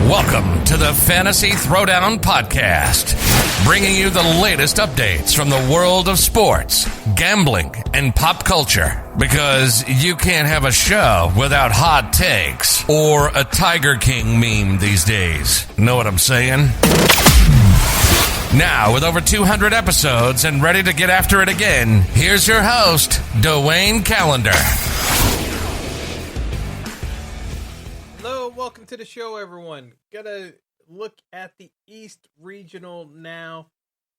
Welcome to the Fantasy Throwdown Podcast, bringing you the latest updates from the world of sports, gambling, and pop culture. Because you can't have a show without hot takes or a Tiger King meme these days. Know what I'm saying? Now, with over 200 episodes and ready to get after it again, here's your host, Dwayne Callender. Welcome to the show, everyone. Gonna look at the East Regional now,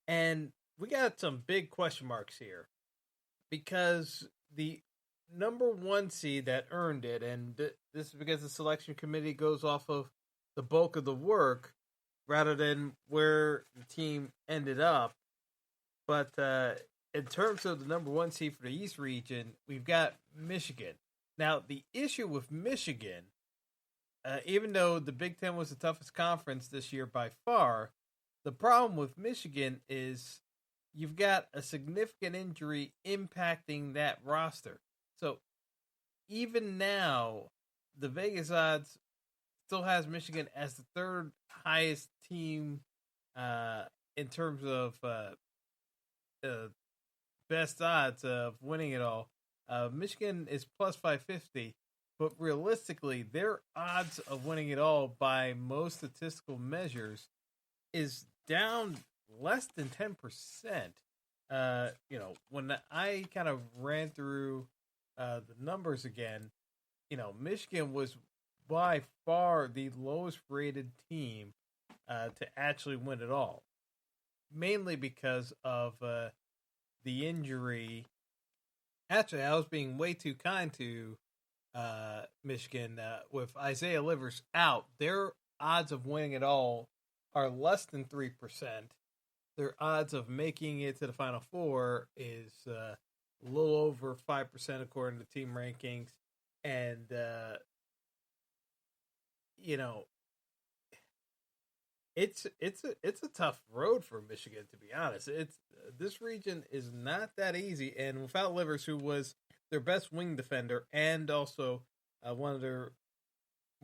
and we got some big question marks here because the number one seed that earned it, and this is because the selection committee goes off of the bulk of the work rather than where the team ended up. But in terms of the number one seed for the East region, we've got Michigan. Now, the issue with Michigan, even though the Big Ten was the toughest conference this year by far, the problem with Michigan is you've got a significant injury impacting that roster. So even now, the Vegas odds still has Michigan as the third highest team in terms of best odds of winning it all. Michigan is plus 550. But realistically, their odds of winning it all by most statistical measures is down less than 10%. When I kind of ran through the numbers again, Michigan was by far the lowest rated team to actually win it all. Mainly because of the injury. Actually, I was being way too kind to Michigan. With Isaiah Livers out, their odds of winning it all are less than 3%. Their odds of making it to the Final Four is a little over 5% according to team rankings. And, it's a tough road for Michigan, to be honest. This region is not that easy, and without Livers, who was their best wing defender and also one of their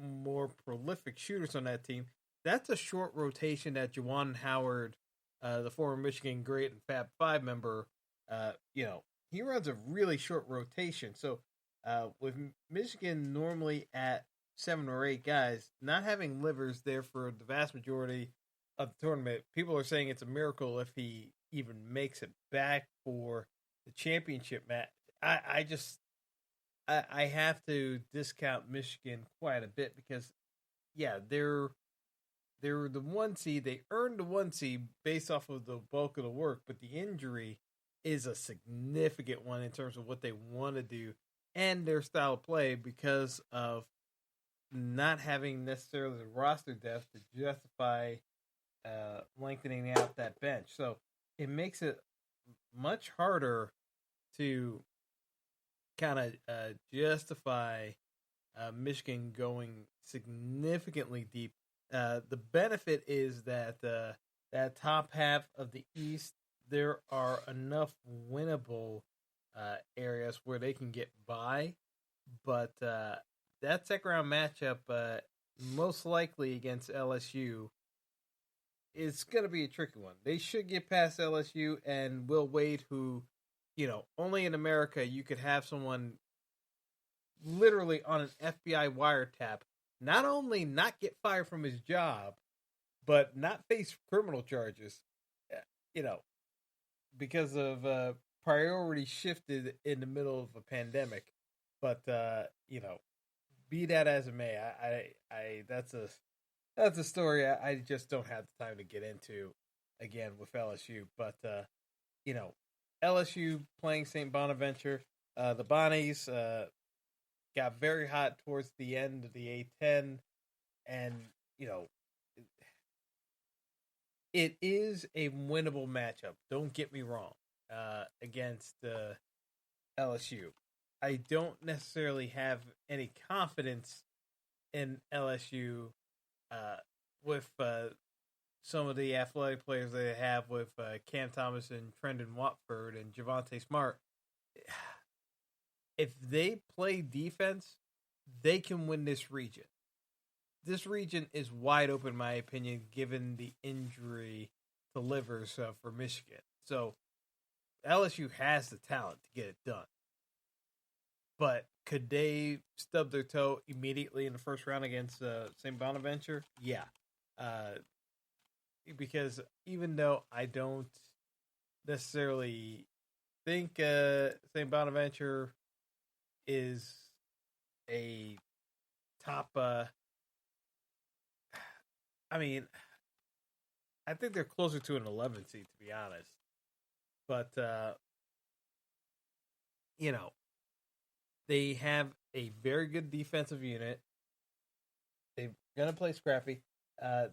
more prolific shooters on that team, that's a short rotation that Juwan Howard, the former Michigan great and Fab Five member, he runs a really short rotation. So with Michigan normally at 7 or 8 guys, not having Livers there for the vast majority of the tournament, people are saying it's a miracle if he even makes it back for the championship match. I have to discount Michigan quite a bit because, yeah, they're the one seed. They earned the one seed based off of the bulk of the work, but the injury is a significant one in terms of what they want to do and their style of play because of not having necessarily the roster depth to justify lengthening out that bench. So it makes it much harder to kind of justify Michigan going significantly deep. The benefit is that that top half of the East, there are enough winnable areas where they can get by, but that second round matchup, most likely against LSU, is going to be a tricky one. They should get past LSU and Will Wade, who, only in America you could have someone literally on an FBI wiretap not only not get fired from his job, but not face criminal charges, because of priority shifted in the middle of a pandemic. But, be that as it may, I that's a story I just don't have the time to get into again with LSU. But, LSU playing St. Bonaventure, the Bonnies got very hot towards the end of the A10, and, it is a winnable matchup. Don't get me wrong, against LSU. I don't necessarily have any confidence in LSU with some of the athletic players they have with Cam Thomas and Trendon Watford and Javonte Smart. If they play defense, they can win this region. this region is wide open, in my opinion, given the injury to Livers for Michigan. So LSU has the talent to get it done. But could they stub their toe immediately in the first round against St. Bonaventure? Yeah. Because even though I don't necessarily think St. Bonaventure is a top. I mean, I think they're closer to an 11 seed, to be honest. But they have a very good defensive unit. They're gonna play scrappy.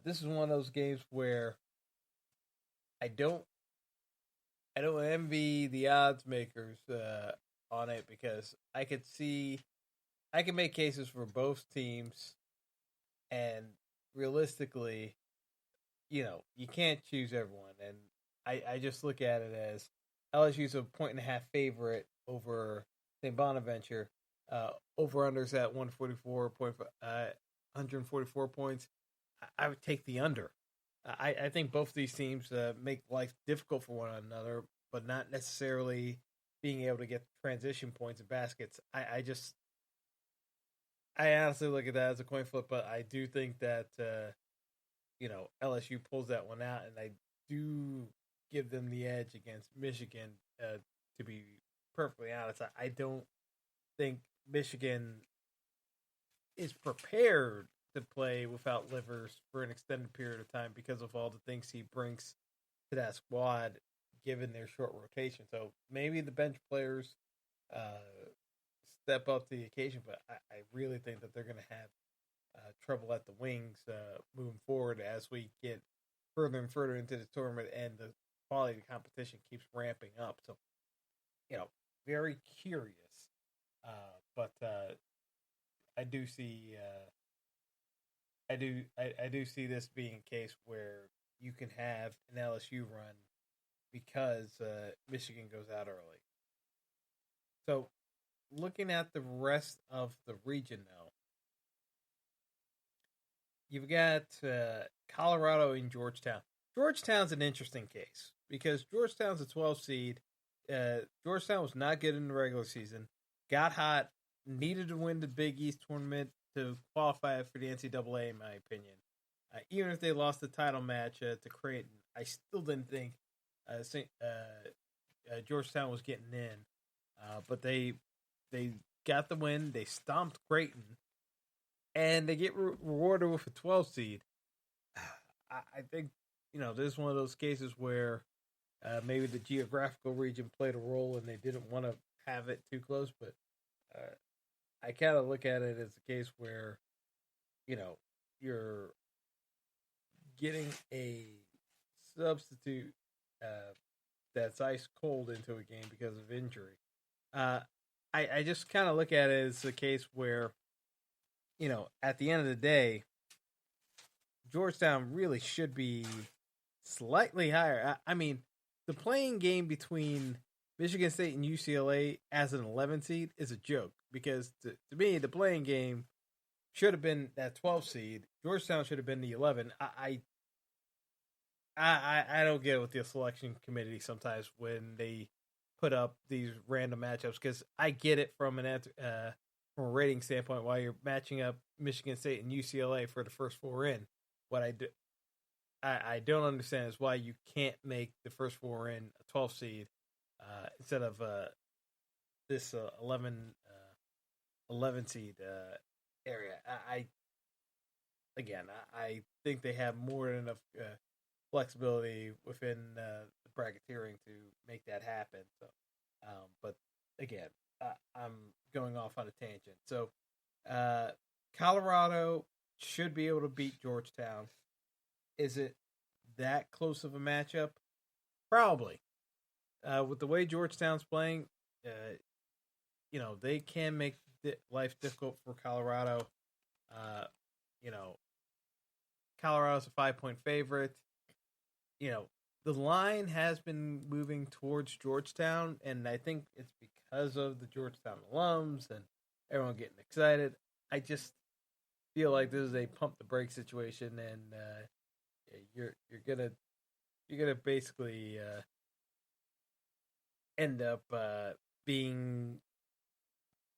This is one of those games where I don't envy the odds makers on it, because I can make cases for both teams, and realistically, you can't choose everyone. And I just look at it as LSU's a 1.5 favorite over St. Bonaventure. Over-unders at 144 points. I would take the under. I think both of these teams make life difficult for one another, but not necessarily being able to get transition points and baskets. I honestly look at that as a coin flip, but I do think that LSU pulls that one out, and I do give them the edge against Michigan. To be perfectly honest, I don't think Michigan is prepared to play without Livers for an extended period of time because of all the things he brings to that squad, given their short rotation. So maybe the bench players step up to the occasion, but I really think that they're going to have trouble at the wings moving forward as we get further and further into the tournament and the quality of the competition keeps ramping up. So, very curious. But I do see I do see this being a case where you can have an LSU run because Michigan goes out early. So, looking at the rest of the region now, you've got Colorado and Georgetown. Georgetown's an interesting case because Georgetown's a 12 seed. Georgetown was not good in the regular season. Got hot, needed to win the Big East tournament to qualify for the NCAA, in my opinion. Even if they lost the title match to Creighton, I still didn't think Georgetown was getting in. But they got the win. They stomped Creighton, and they get rewarded with a 12 seed. I think this is one of those cases where maybe the geographical region played a role, and they didn't want to have it too close. But I kind of look at it as a case where you're getting a substitute that's ice cold into a game because of injury. I just kind of look at it as a case where, at the end of the day, Georgetown really should be slightly higher. I mean, the playing game between Michigan State and UCLA as an 11 seed is a joke because to me, the playing game should have been that 12 seed. Georgetown should have been the 11. I don't get it with the selection committee sometimes when they put up these random matchups, because I get it from a rating standpoint why you're matching up Michigan State and UCLA for the first four in. What I don't understand is why you can't make the first four in a 12 seed instead of this 11 seed area. I think they have more than enough flexibility within the bracketeering to make that happen. So, but again, I'm going off on a tangent. So, Colorado should be able to beat Georgetown. Is it that close of a matchup? Probably. With the way Georgetown's playing, they can make life difficult for Colorado. Colorado's a 5-point favorite. The line has been moving towards Georgetown, and I think it's because of the Georgetown alums and everyone getting excited. I just feel like this is a pump the brake situation, and you're gonna basically end up being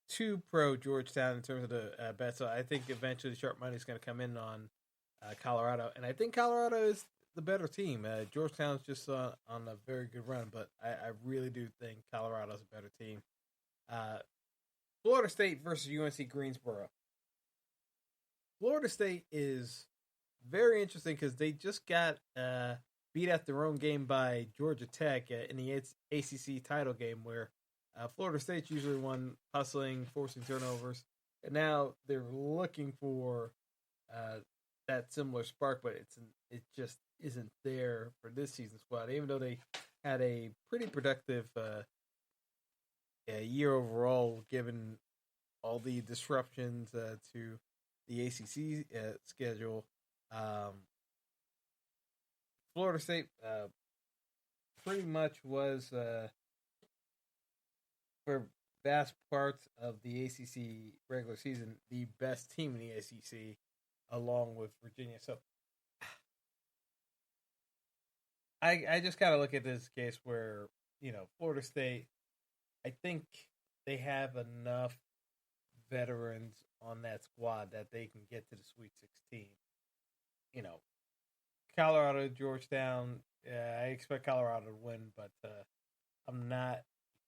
too pro Georgetown in terms of the bet. So I think eventually sharp money is going to come in on Colorado, and I think Colorado is the better team. Georgetown's just on a very good run, but I really do think Colorado's a better team. Florida State versus UNC Greensboro. Florida State is very interesting because they just got beat at their own game by Georgia Tech in the ACC title game, where Florida State's usually one hustling, forcing turnovers, and now they're looking for that similar spark, but it just isn't there for this season's squad. Even though they had a pretty productive year overall, given all the disruptions to the ACC schedule. Florida State pretty much was, for vast parts of the ACC regular season, the best team in the ACC, along with Virginia. So I just kind of look at this case where, Florida State, I think they have enough veterans on that squad that they can get to the Sweet 16. Colorado, Georgetown, I expect Colorado to win, but I'm not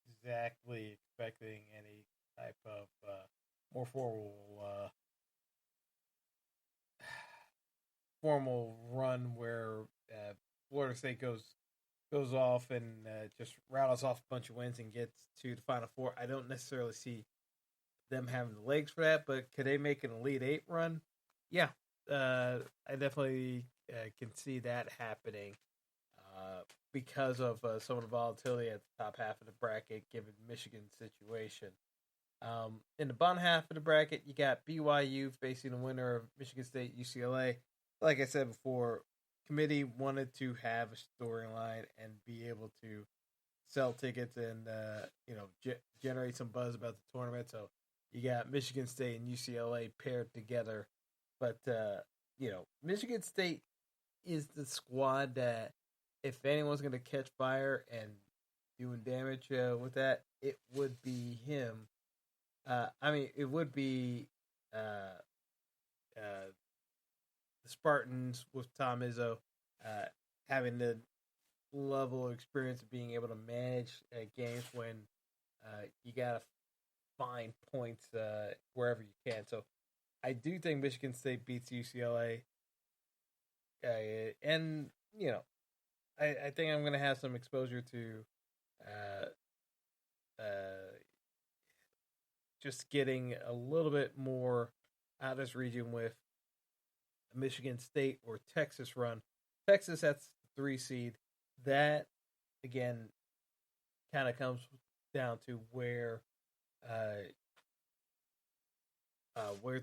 exactly expecting any type of more formal run where Florida State goes off and just rattles off a bunch of wins and gets to the Final Four. I don't necessarily see them having the legs for that, but could they make an Elite Eight run? Yeah, I definitely can see that happening because of some of the volatility at the top half of the bracket, given Michigan's situation. In the bottom half of the bracket, you got BYU facing the winner of Michigan State, UCLA. Like I said before, committee wanted to have a storyline and be able to sell tickets and generate some buzz about the tournament. So you got Michigan State and UCLA paired together, but Michigan State is the squad that, if anyone's going to catch fire and doing damage with that, it would be him. It would be the Spartans with Tom Izzo having the level of experience of being able to manage games when you got to find points wherever you can. So I do think Michigan State beats UCLA. And, I think I'm going to have some exposure to just getting a little bit more out of this region with Michigan State or Texas run. Texas, that's the 3 seed. That, again, kind of comes down to where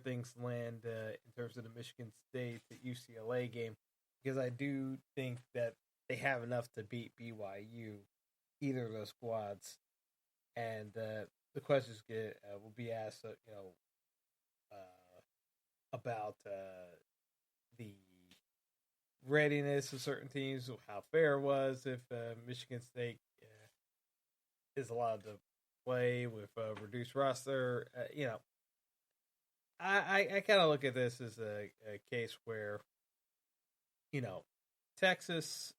things land in terms of the Michigan State to UCLA game, because I do think that they have enough to beat BYU, either of those squads, and the questions will be asked, about the readiness of certain teams, how fair it was if Michigan State is allowed to play with a reduced roster. I kind of look at this as a case where, Texas,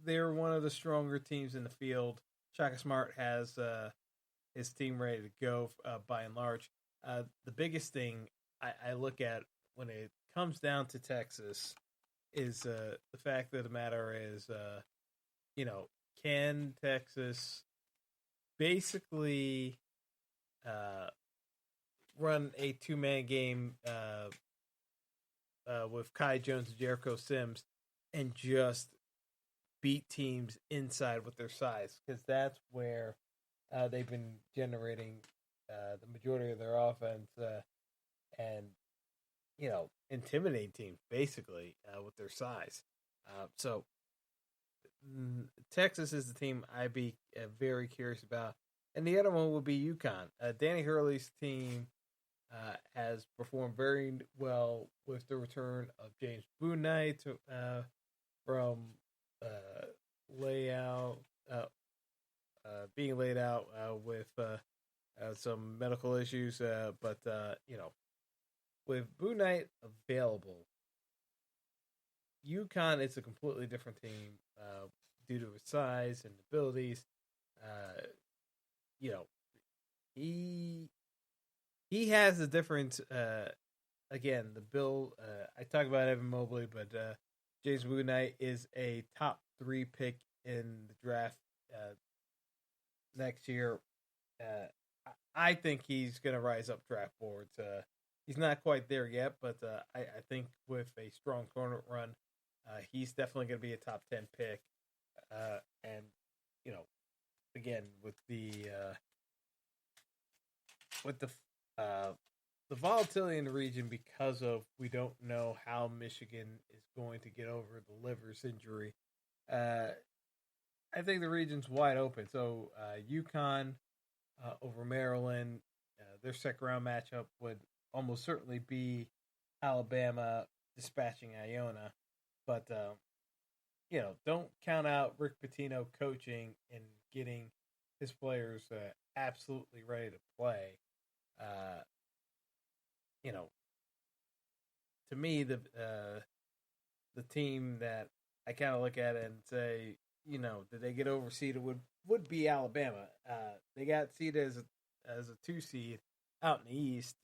they're one of the stronger teams in the field. Shaka Smart has his team ready to go by and large. The biggest thing I look at when it comes down to Texas is the fact of the matter is, can Texas basically run a 2-man game with Kai Jones and Jericho Sims and just beat teams inside with their size? Because that's where they've been generating the majority of their offense and, intimidate teams basically with their size. So Texas is the team I'd be very curious about. And the other one would be UConn. Danny Hurley's team has performed very well with the return of James Bouknight from being laid out with some medical issues. But with Bouknight available, UConn is a completely different team due to his size and abilities. He has a different. Again, the bill. I talk about Evan Mobley, but James Bouknight is a top 3 pick in the draft next year. I think he's going to rise up draft boards. He's not quite there yet, but I think with a strong corner run, he's definitely going to be a top 10 pick. And again with the volatility in the region, because of we don't know how Michigan is going to get over the Livers injury. I think the region's wide open. So UConn over Maryland, their second round matchup would almost certainly be Alabama dispatching Iona. But don't count out Rick Pitino coaching and getting his players absolutely ready to play. To me, the team that I kind of look at it and say, did they get overseeded would be Alabama. They got seeded as a 2 seed out in the East.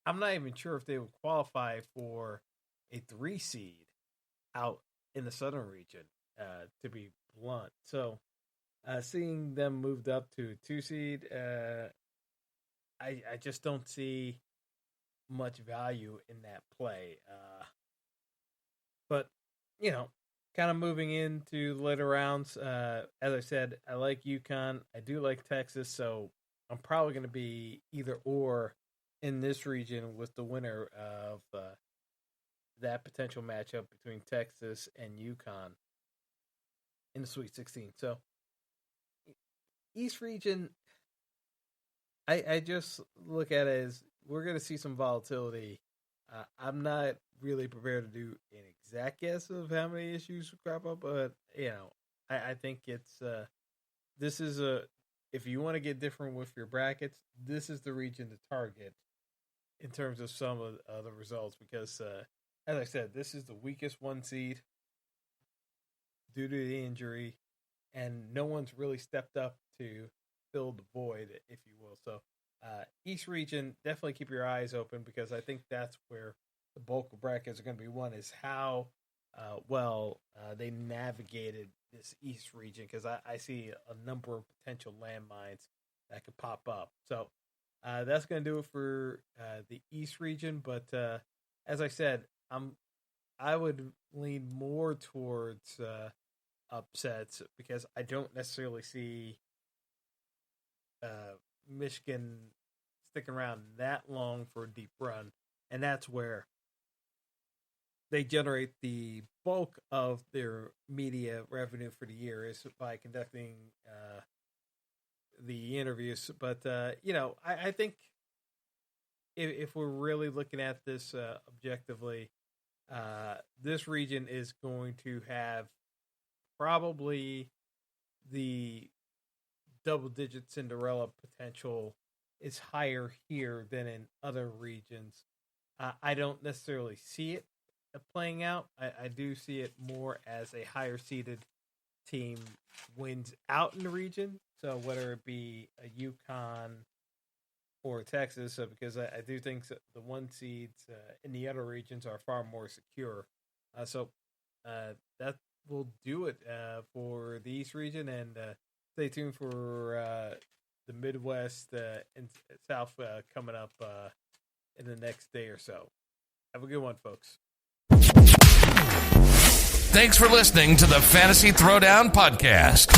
I'm not even sure if they would qualify for a 3 seed out in the Southern region, to be blunt. So, seeing them moved up to a 2 seed, I just don't see much value in that play. But, kind of moving into the later rounds, as I said, I like UConn. I do like Texas, so I'm probably going to be either or in this region with the winner of that potential matchup between Texas and UConn in the Sweet 16. So, East region, I just look at it as we're going to see some volatility. I'm not really prepared to do an exact guess of how many issues crop up, but I think it's this is if you want to get different with your brackets, this is the region to target in terms of some of the results, because as I said, this is the weakest 1 seed due to the injury, and no one's really stepped up to fill the void, if you will. So East region, definitely keep your eyes open, because I think that's where the bulk of brackets are going to be won, is how well they navigated this East region, because I see a number of potential landmines that could pop up. So that's going to do it for the East region. But as I said, I would lean more towards upsets, because I don't necessarily see Michigan sticking around that long for a deep run, and that's where they generate the bulk of their media revenue for the year, is by conducting the interviews. But I think if we're really looking at this objectively, this region is going to have probably the double-digit Cinderella potential is higher here than in other regions. I don't necessarily see it playing out. I do see it more as a higher-seeded team wins out in the region. So whether it be a UConn or Texas, because I do think the 1 seeds in the other regions are far more secure. So that will do it for the East region, and stay tuned for the Midwest and South coming up in the next day or so. Have a good one, folks. Thanks for listening to the Fantasy Throwdown Podcast.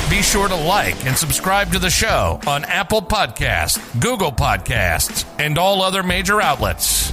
Be sure to like and subscribe to the show on Apple Podcasts, Google Podcasts, and all other major outlets.